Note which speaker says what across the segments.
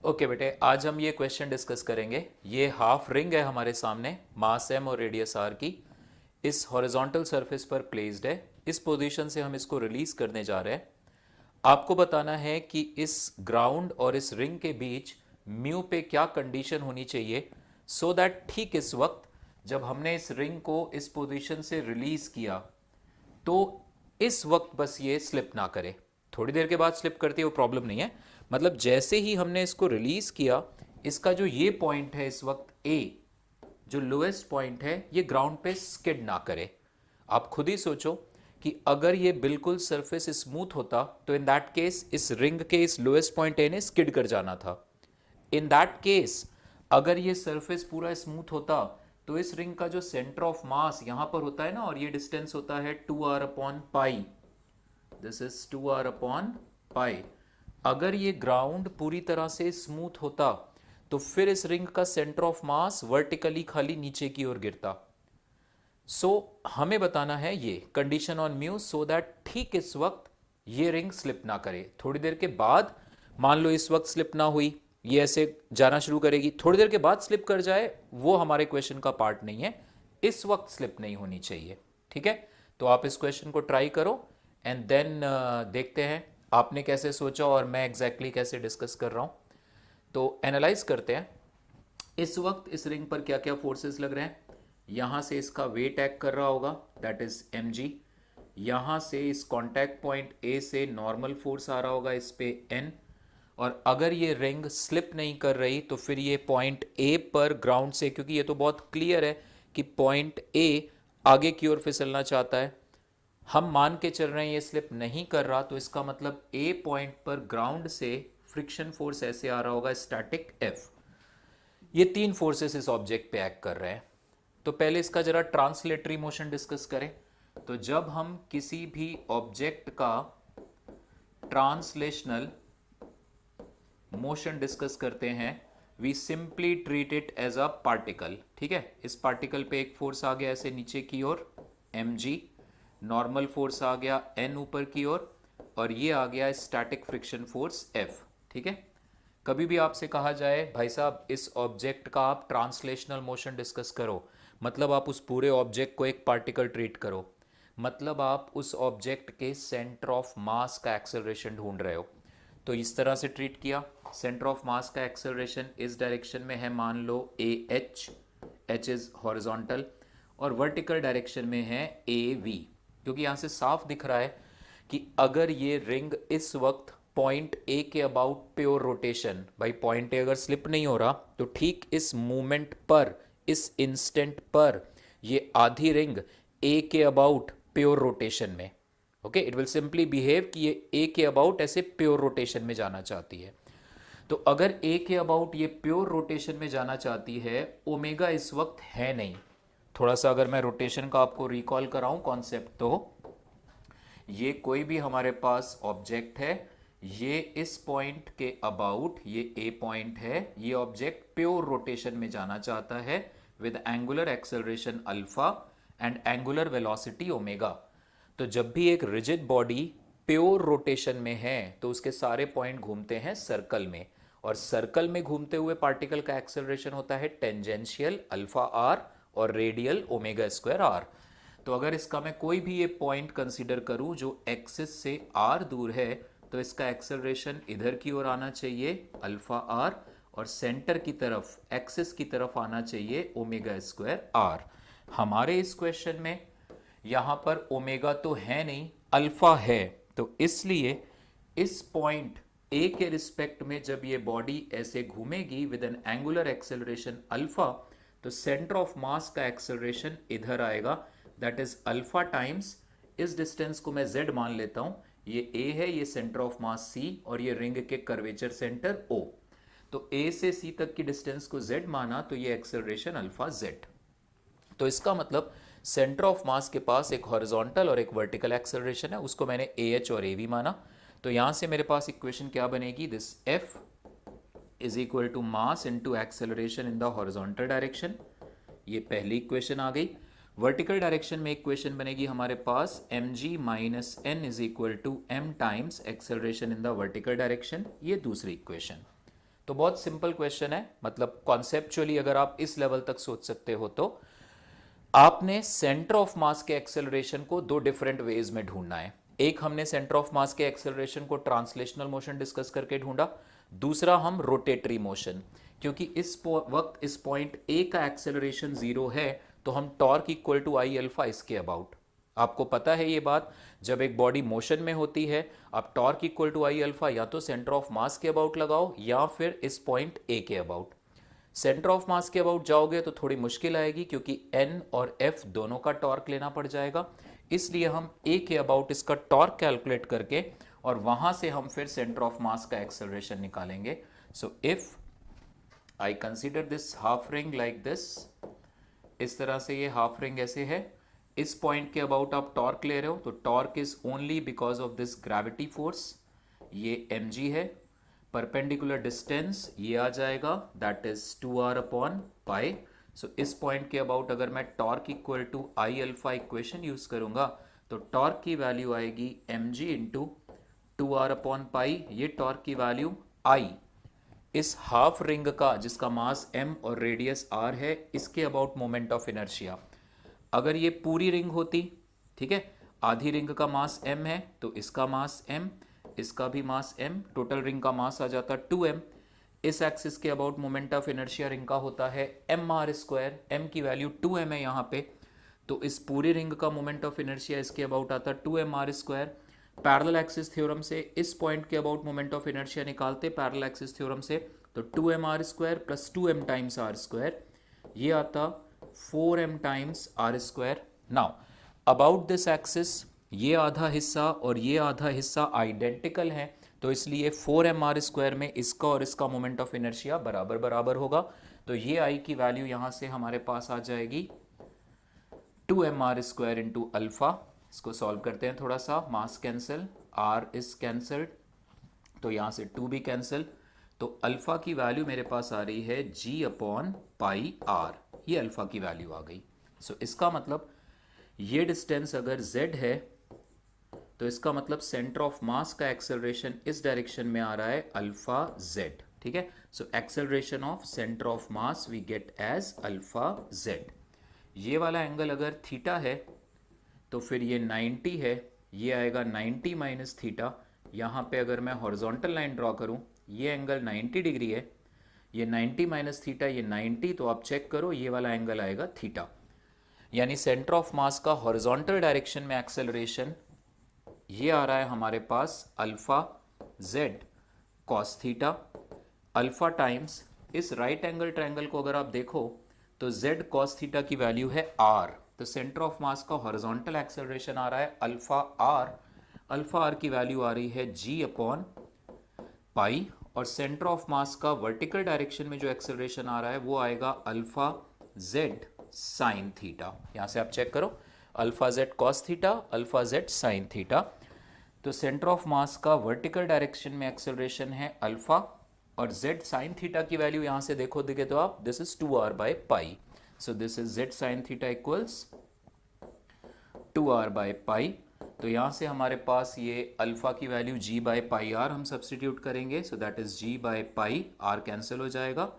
Speaker 1: Okay बेटे, आज हम ये क्वेश्चन डिस्कस करेंगे। ये हाफ रिंग है हमारे सामने, मास एम और रेडियस आर की, इस हॉरिजॉन्टल सरफेस पर प्लेस्ड है। इस पोजीशन से हम इसको रिलीज करने जा रहे हैं। आपको बताना है कि इस ग्राउंड और इस रिंग के बीच म्यू पे क्या कंडीशन होनी चाहिए, सो दैट ठीक इस वक्त जब हमने इस रिंग को इस पोजीशन से रिलीज किया तो इस वक्त बस ये स्लिप ना करे। थोड़ी देर के बाद स्लिप करती है वो प्रॉब्लम नहीं है, मतलब जैसे ही हमने इसको रिलीज किया, इसका जो ये पॉइंट है इस वक्त ए, जो लोएस्ट पॉइंट है, ये ग्राउंड पे स्किड ना करे। आप खुद ही सोचो कि अगर ये बिल्कुल सरफेस स्मूथ होता तो इन दैट केस इस रिंग के इस लोएस्ट पॉइंट ए ने स्किड कर जाना था। इन दैट केस अगर ये सरफेस पूरा स्मूथ होता तो इस रिंग का जो सेंटर ऑफ मास यहां पर होता है ना, और ये डिस्टेंस होता है 2r/पाई, दिस इज 2r/पाई। अगर ये ग्राउंड पूरी तरह से स्मूथ होता तो फिर इस रिंग का सेंटर ऑफ मास वर्टिकली खाली नीचे की ओर गिरता। सो हमें बताना है ये condition on mu, so that ठीक इस वक्त ये रिंग स्लिप ना करे। थोड़ी देर के बाद मान लो इस वक्त स्लिप ना हुई, ये ऐसे जाना शुरू करेगी, थोड़ी देर के बाद स्लिप कर जाए, वो हमारे क्वेश्चन का पार्ट नहीं है। इस वक्त स्लिप नहीं होनी चाहिए। ठीक है, तो आप इस क्वेश्चन को ट्राई करो एंड देन देखते हैं आपने कैसे सोचा और मैं एग्जैक्टली कैसे डिस्कस कर रहा हूं। तो एनालाइज करते हैं इस वक्त इस रिंग पर क्या क्या फोर्सेस लग रहे हैं। यहां से इसका वेट एक्ट कर रहा होगा, दैट इज mg। यहां से इस कांटेक्ट पॉइंट ए से नॉर्मल फोर्स आ रहा होगा इस पे n। और अगर ये रिंग स्लिप नहीं कर रही तो फिर ये पॉइंट ए पर ग्राउंड से, क्योंकि ये तो बहुत क्लियर है कि पॉइंट ए आगे की ओर फिसलना चाहता है, हम मान के चल रहे हैं ये स्लिप नहीं कर रहा, तो इसका मतलब ए पॉइंट पर ग्राउंड से फ्रिक्शन फोर्स ऐसे आ रहा होगा, स्टैटिक एफ। ये तीन फोर्सेस इस ऑब्जेक्ट पे एक्ट कर रहे हैं। तो पहले इसका जरा ट्रांसलेटरी मोशन डिस्कस करें। तो जब हम किसी भी ऑब्जेक्ट का ट्रांसलेशनल मोशन डिस्कस करते हैं, we simply treat it as a particle. ठीक है, इस पार्टिकल पे एक फोर्स आ गया ऐसे नीचे की ओर mg, नॉर्मल फोर्स आ गया n ऊपर की ओर, और ये आ गया स्टैटिक फ्रिक्शन फोर्स f। ठीक है, कभी भी आपसे कहा जाए भाई साहब इस ऑब्जेक्ट का आप ट्रांसलेशनल मोशन डिस्कस करो, मतलब आप उस पूरे ऑब्जेक्ट को एक पार्टिकल ट्रीट करो, मतलब आप उस ऑब्जेक्ट के सेंटर ऑफ मास का एक्सेलरेशन ढूंढ रहे हो। तो इस तरह से ट्रीट किया। सेंटर ऑफ मास का एक्सेलरेशन इस डायरेक्शन में है, मान लो A H, H is horizontal, और वर्टिकल डायरेक्शन में है ए वी। क्योंकि यहाँ से साफ दिख रहा है कि अगर ये रिंग इस वक्त पॉइंट ए के अबाउट प्योर रोटेशन, भाई पॉइंट ए अगर स्लिप नहीं हो रहा तो ठीक इस मूवमेंट पर, इस इंस्टेंट पर ये आधी रिंग ए के अबाउट प्योर रोटेशन में, okay, it will simply behave कि ये ए के अबाउट ऐसे प्योर रोटेशन में जाना चाहती है। तो अगर ए के अबाउट ये प्योर रोटेशन में जाना चाहती है, ओमेगा इस वक्त है नहीं। थोड़ा सा अगर मैं रोटेशन का आपको रिकॉल कराऊं कॉन्सेप्ट, तो ये कोई भी हमारे पास ऑब्जेक्ट है, ये इस पॉइंट के अबाउट, ये ए पॉइंट है, ये ऑब्जेक्ट प्योर रोटेशन में जाना चाहता है with angular acceleration alpha and angular velocity omega. तो जब भी एक रिजिड बॉडी प्योर रोटेशन में है तो उसके सारे पॉइंट घूमते हैं सर्कल में, और सर्कल में घूमते हुए पार्टिकल का एक्सेलरेशन होता है टेंजेंशियल अल्फा आर और रेडियल ओमेगा स्क्वायर आर। तो अगर इसका मैं कोई भी ये पॉइंट कंसीडर करूं जो एक्सिस से आर दूर है, तो इसका एक्सेलरेशन इधर की ओर आना चाहिए अल्फा आर, और सेंटर की तरफ एक्सिस की तरफ आना चाहिए ओमेगा स्क्वायर आर। हमारे इस क्वेश्चन में यहां पर ओमेगा तो है नहीं, अल्फा है। तो इसलिए इस पॉइंट ए के रिस्पेक्ट में जब ये बॉडी ऐसे घूमेगी with N angular acceleration alpha, तो सेंटर ऑफ मास का एक्सेलरेशन इधर आएगा, दैट इज अल्फा टाइम्स, इस डिस्टेंस को मैं z मान लेता हूं, ये a है, ये सेंटर ऑफ मास c, और ये रिंग के कर्वेचर सेंटर o। तो a से c तक की डिस्टेंस को z माना तो ये एक्सेलरेशन अल्फा z। तो इसका मतलब सेंटर ऑफ मास के पास एक हॉरिजॉन्टल और एक वर्टिकल एक्सेलरेशन है, उसको मैंने ए एच और ए वी माना। तो यहां से मेरे पास इक्वेशन क्या बनेगी, this F is equal to mass into acceleration in the horizontal direction. ये पहली इक्वेशन आ गई। वर्टिकल डायरेक्शन में इक्वेशन बनेगी हमारे पास mg minus N is equal to M times acceleration in the vertical direction, ये दूसरी इक्वेशन। तो बहुत सिंपल क्वेश्चन है, मतलब कॉन्सेप्चुअली अगर आप इस लेवल तक सोच सकते हो तो आपने सेंटर ऑफ मास के एक्सेलरेशन को दो डिफरेंट वेज में ढूंढना है। एक हमने सेंटर ऑफ मास के एक्सेलरेशन को ट्रांसलेशनल मोशन डिस्कस करके ढूंढा, दूसरा हम रोटेटरी मोशन। क्योंकि इस वक्त इस पॉइंट ए का एक्सेलरेशन जीरो है तो हम torque equal to I alpha इसके अबाउट, आपको पता है ये बात, जब एक बॉडी मोशन में होती है आप torque equal to I alpha या तो सेंटर ऑफ मास के अबाउट लगाओ या फिर इस पॉइंट ए के अबाउट। सेंटर ऑफ मास के अबाउट जाओगे तो थोड़ी मुश्किल आएगी क्योंकि एन और एफ दोनों का टॉर्क लेना पड़ जाएगा, इसलिए हम ए के अबाउट इसका टॉर्क कैलकुलेट करके और वहां से हम फिर सेंटर ऑफ मास का एक्सेलरेशन निकालेंगे। So if I consider this half ring like this, इस तरह से ये हाफ रिंग ऐसे है, इस पॉइंट के अबाउट आप टॉर्क ले रहे हो तो torque is only because of this gravity force, ये mg है। परपेंडिकुलर डिस्टेंस ये आ जाएगा, that is 2r upon pi. So इस पॉइंट के अबाउट अगर मैं torque equal to I alpha equation use करूंगा तो टॉर्क की वैल्यू आएगी mg into 2r upon pi, ये टॉर्क की वैल्यू आई इस हाफ रिंग का जिसका मास m और रेडियस r है इसके अबाउट मोमेंट ऑफ इनर्शिया। अगर ये पूरी रिंग होती, ठीक है, आधी रिंग का मास m है तो इसका मास m, इसका भी मास m, टोटल रिंग का मास आ जाता 2m। इस एक्सिस के about moment of inertia ring का होता है mr स्क्वायर, m की वैल्यू 2m है यहाँ पे, तो इस पूरी रिंग का मोमेंट ऑफ इनर्शिया इसके अबाउट आता 2mr square. Parallel axis theorem से इस पॉइंट के अबाउट मोमेंट ऑफ इनर्शिया निकालते पैरेलल एक्सिस थ्योरम से, तो 2mr square plus 2m times r square, ये आता 4m times r square. Now about this axis ये आधा हिस्सा और ये आधा हिस्सा आइडेंटिकल है, तो इसलिए 4mr स्क्वायर में इसका और इसका मोमेंट ऑफ इनर्शिया बराबर बराबर होगा, तो ये आई की वैल्यू यहां से हमारे पास आ जाएगी 2mr स्क्वायर इंटू अल्फा। इसको सॉल्व करते हैं थोड़ा सा, मास कैंसिल, r इज कैंसल्ड, तो यहां से 2 भी कैंसिल, तो अल्फा की वैल्यू मेरे पास आ रही है g अपॉन पाई r, ये अल्फा की वैल्यू आ गई। सो इसका मतलब ये डिस्टेंस अगर z है तो इसका मतलब सेंटर ऑफ मास का एक्सेलरेशन इस डायरेक्शन में आ रहा है अल्फा z, ठीक है। So acceleration of centre of mass we get as alpha z। ये वाला एंगल अगर थीटा है तो फिर ये 90 है, ये आएगा 90 माइनस थीटा। यहाँ पे अगर मैं हॉरिजॉन्टल लाइन ड्रॉ करूँ, ये एंगल 90 डिग्री है, ये 90 माइनस थीटा, ये 90, तो आप चेक करो ये वाला एंगल आएगा थीटा। यानी सेंटर ऑफ मास का हॉरिजॉन्टल डायरेक्शन में एक्सेलरेशन ये आ रहा है हमारे पास alpha Z cos theta, alpha times इस राइट एंगल ट्रायंगल को अगर आप देखो तो जेड कॉस थीटा की वैल्यू है आर, तो सेंटर ऑफ मास का हॉरिजॉन्टल एक्सेलरेशन आ रहा है अल्फा आर की वैल्यू आ रही है जी अपॉन पाई, और सेंटर ऑफ मास का वर्टिकल डायरेक्शन में जो एक्सेलरेशन आ रहा है वो आएगा अल्फा जेड साइन थीटा। यहां से आप चेक करो, alpha Z cos theta, alpha z sine theta. तो सेंटर ऑफ मास का वर्टिकल डायरेक्शन में एक्सेलरेशन है अल्फा, और जेड साइन थीटा की वैल्यू यहां से देखो देखे तो आप, this is 2r by pi, so this is z sine theta equals 2r by pi. तो यहां से हमारे पास ये अल्फा की value g by pi r हम सब्सटीट्यूट करेंगे, so that is g by pi, r cancel हो जाएगा,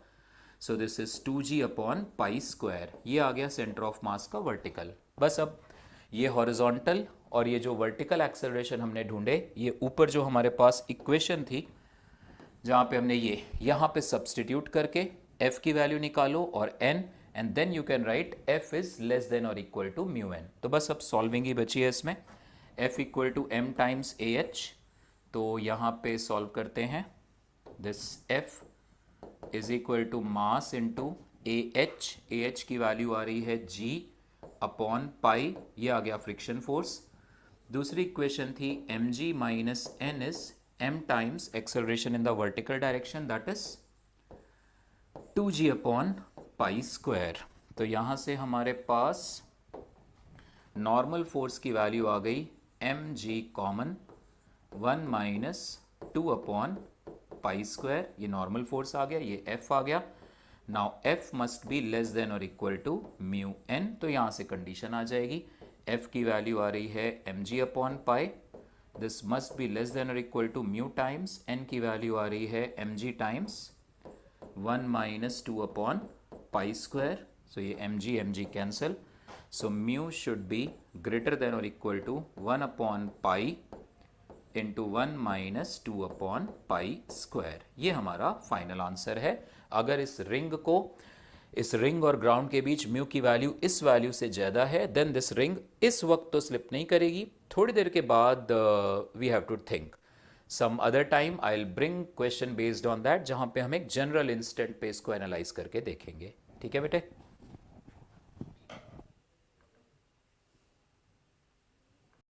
Speaker 1: सो this is 2g upon pi square. ये आ गया सेंटर ऑफ मास का वर्टिकल। बस अब ये हॉरिजॉन्टल और ये जो वर्टिकल एक्सेलरेशन हमने ढूंढे, ये ऊपर जो हमारे पास इक्वेशन थी जहाँ पे हमने ये यहाँ पे सब्सटीट्यूट करके f की वैल्यू निकालो और n, and then you can write f is less than or equal to mu n। तो बस अब सॉल्विंग ही बची है इसमें, f equal to m times A H, तो यहाँ पे सॉल्व करते हैं, this f is equal to mass into A H की वैल्यू आ रही है g अपॉन पाई, ये आ गया फ्रिक्शन फोर्स। दूसरी इक्वेशन थी mg minus n is m times acceleration in the vertical direction, that is 2g upon pi square. तो यहां से हमारे पास नॉर्मल फोर्स की वैल्यू आ गई mg common 1 minus 2 upon pi square, ये नॉर्मल फोर्स आ गया, ये f आ गया। Now f must be less than or equal to mu n, तो यहां से कंडीशन आ जाएगी, f की वैल्यू आ रही है mg upon pi, this must be less than or equal to mu times n की वैल्यू आ रही है mg times 1 minus 2 upon pi square, so ये M G cancel, so mu should be greater than or equal to 1 upon pi into 1 minus 2 upon pi square. ये हमारा final answer है। अगर इस रिंग और ग्राउंड के बीच म्यू की value इस वैल्यू से ज़्यादा है, देन दिस रिंग इस वक्त तो स्लिप नहीं करेगी, थोड़ी देर के बाद we have to think some other time. I will bring question based on that, जहाँ पे हम एक जनरल इंस्टेंट पे इसको एनालाइज करके देखेंगे। ठीक है बेटे।